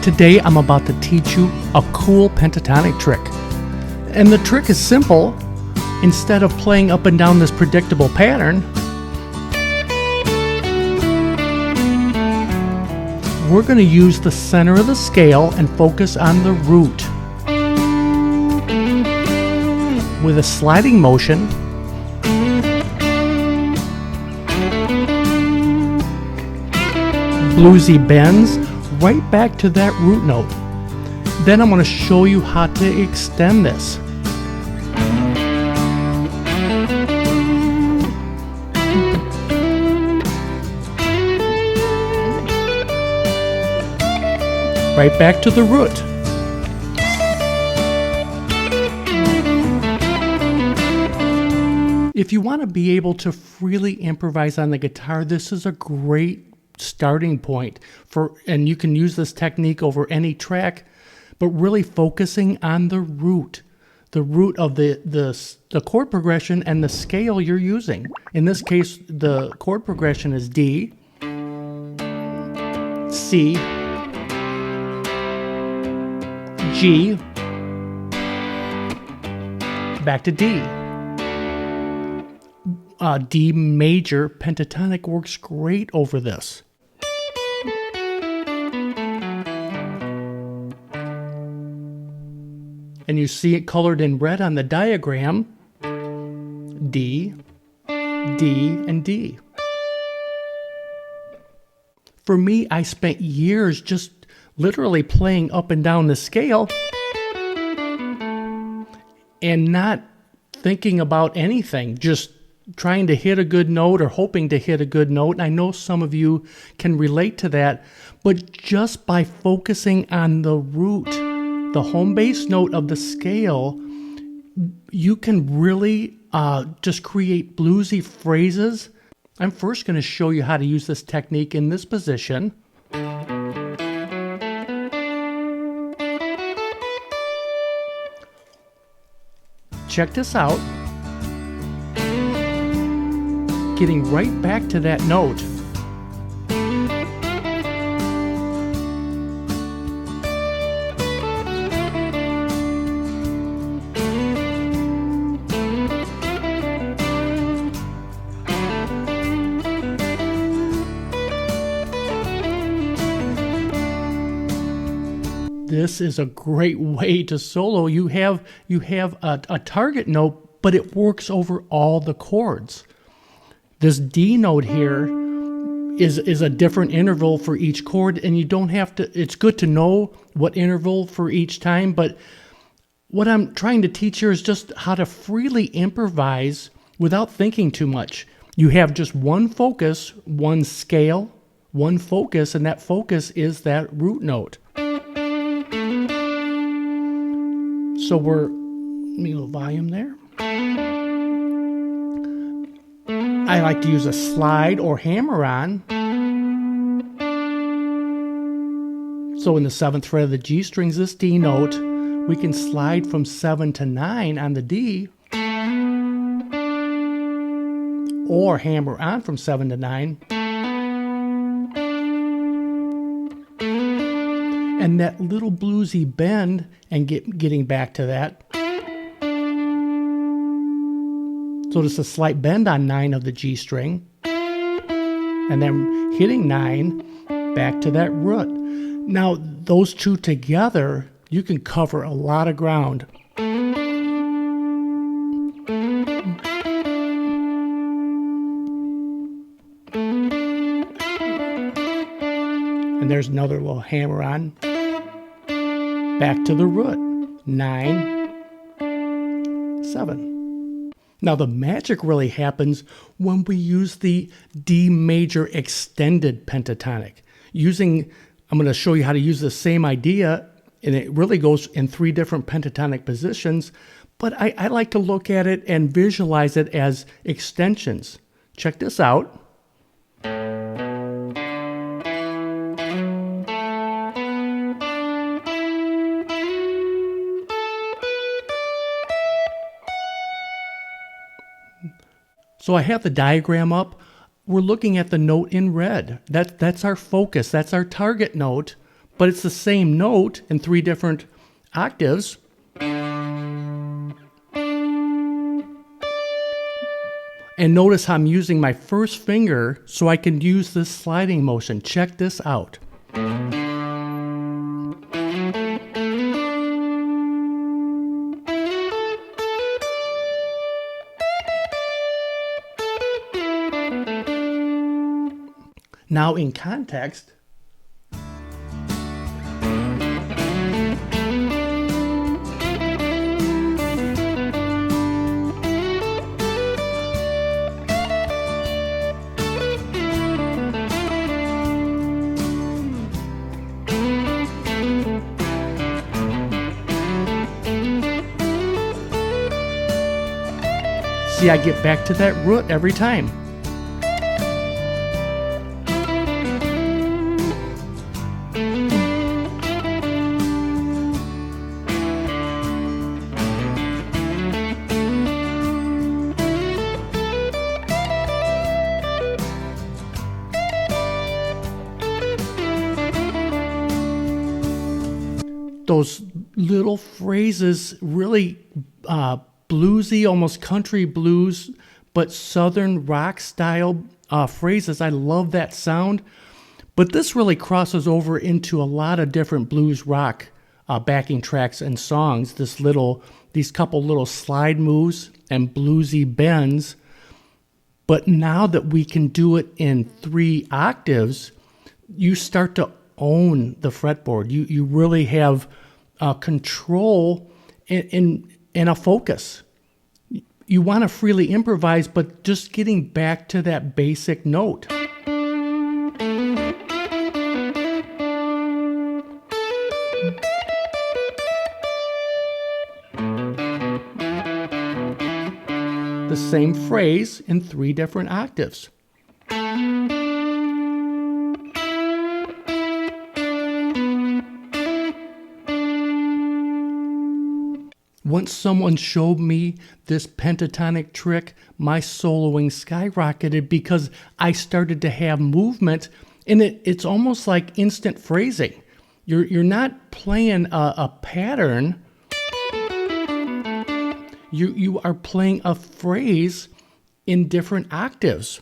Today I'm about to teach you a cool pentatonic trick. And the trick is simple. Instead of playing up and down this predictable pattern, we're going to use the center of the scale and focus on the root. With a sliding motion, bluesy bends right back to that root note. Then I'm going to show you how to extend this. Right back to the root. If you want to be able to freely improvise on the guitar, this is a great starting point and you can use this technique over any track, but really focusing on the root of the chord progression and the scale you're using. In this case, the chord progression is D, C, G, back to D. D major pentatonic works great over this. And you see it colored in red on the diagram. D, D, and D. For me, I spent years just literally playing up and down the scale and not thinking about anything, just trying to hit a good note or hoping to hit a good note. And I know some of you can relate to that, but just by focusing on the root, the home bass note of the scale, you can really just create bluesy phrases. I'm first going to show you how to use this technique in this position. Check this out. Getting right back to that note. This is a great way to solo. You have a target note, but it works over all the chords. This D note here is a different interval for each chord, and you don't have to, it's good to know what interval for each time, but what I'm trying to teach here is just how to freely improvise without thinking too much. You have just one focus, one scale, one focus, and that focus is that root note. So let me a little volume there. I like to use a slide or hammer-on. So in the 7th fret of the G strings, this D note, we can slide from 7 to 9 on the D, or hammer on from 7 to 9. And that little bluesy bend, and getting back to that. So just a slight bend on 9 of the G string, and then hitting 9 back to that root. Now those two together, you can cover a lot of ground. And there's another little hammer on. Back to the root. 9, 7. Now the magic really happens when we use the D major extended pentatonic. I'm going to show you how to use the same idea, and it really goes in 3 different pentatonic positions, but I like to look at it and visualize it as extensions. Check this out. So I have the diagram up. We're looking at the note in red. That's our focus. That's our target note. but it's the same note in 3 different octaves. And notice how I'm using my first finger so I can use this sliding motion. Check this out. Now in context, see, I get back to that root every time. Those little phrases, really bluesy, almost country blues, but southern rock style phrases. I love that sound. But this really crosses over into a lot of different blues rock backing tracks and songs. These couple little slide moves and bluesy bends. But now that we can do it in 3 octaves, you start to own the fretboard. You really have control and a focus. You want to freely improvise, but just getting back to that basic note. The same phrase in 3 different octaves. Once someone showed me this pentatonic trick, my soloing skyrocketed because I started to have movement, and it's almost like instant phrasing. You're not playing a pattern. You are playing a phrase in different octaves.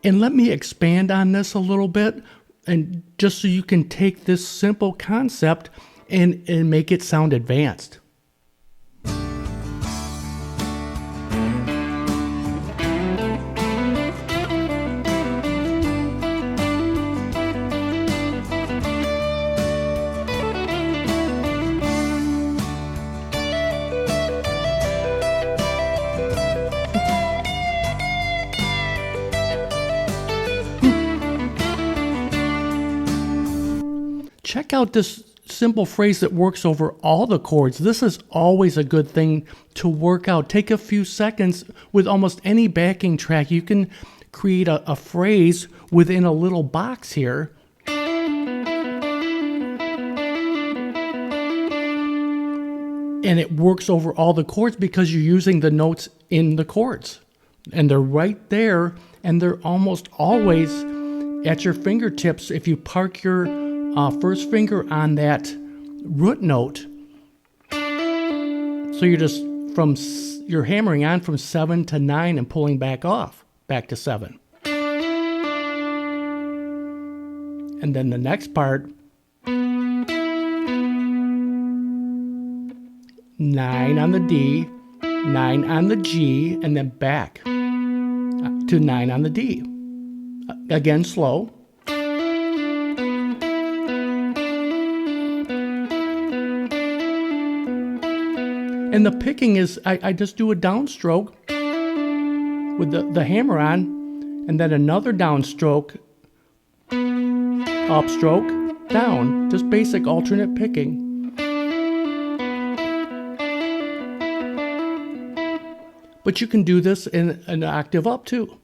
And let me expand on this a little bit, and just so you can take this simple concept and make it sound advanced. Check out this simple phrase that works over all the chords. This is always a good thing to work out. Take a few seconds with almost any backing track. You can create a phrase within a little box here. And it works over all the chords because you're using the notes in the chords. And they're right there, and they're almost always at your fingertips if you park your first finger on that root note. So you're hammering on from 7 to 9 and pulling back to 7. And then the next part, 9 on the D, 9 on the G, and then back to 9 on the D. Again, slow. And the picking is, I just do a downstroke with the hammer on, and then another downstroke, upstroke, down. Just basic alternate picking. But you can do this in an octave up too.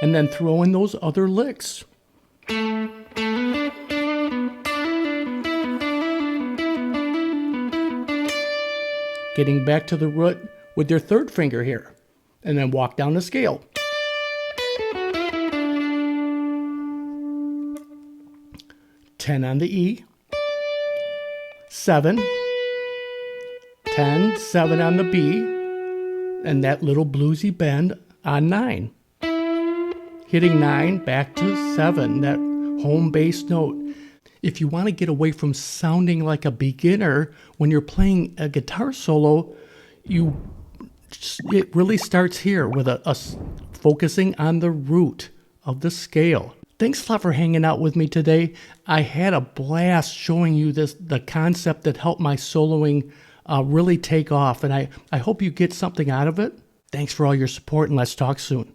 And then throw in those other licks. getting back to the root with your third finger here, and then walk down the scale. Ten on the E, 7, 10, 7 on the B, and that little bluesy bend on 9. Hitting 9 back to 7, that home bass note. If you want to get away from sounding like a beginner when you're playing a guitar solo, it really starts here with us focusing on the root of the scale. Thanks a lot for hanging out with me today. I had a blast showing you the concept that helped my soloing really take off, and I hope you get something out of it. Thanks for all your support, and let's talk soon.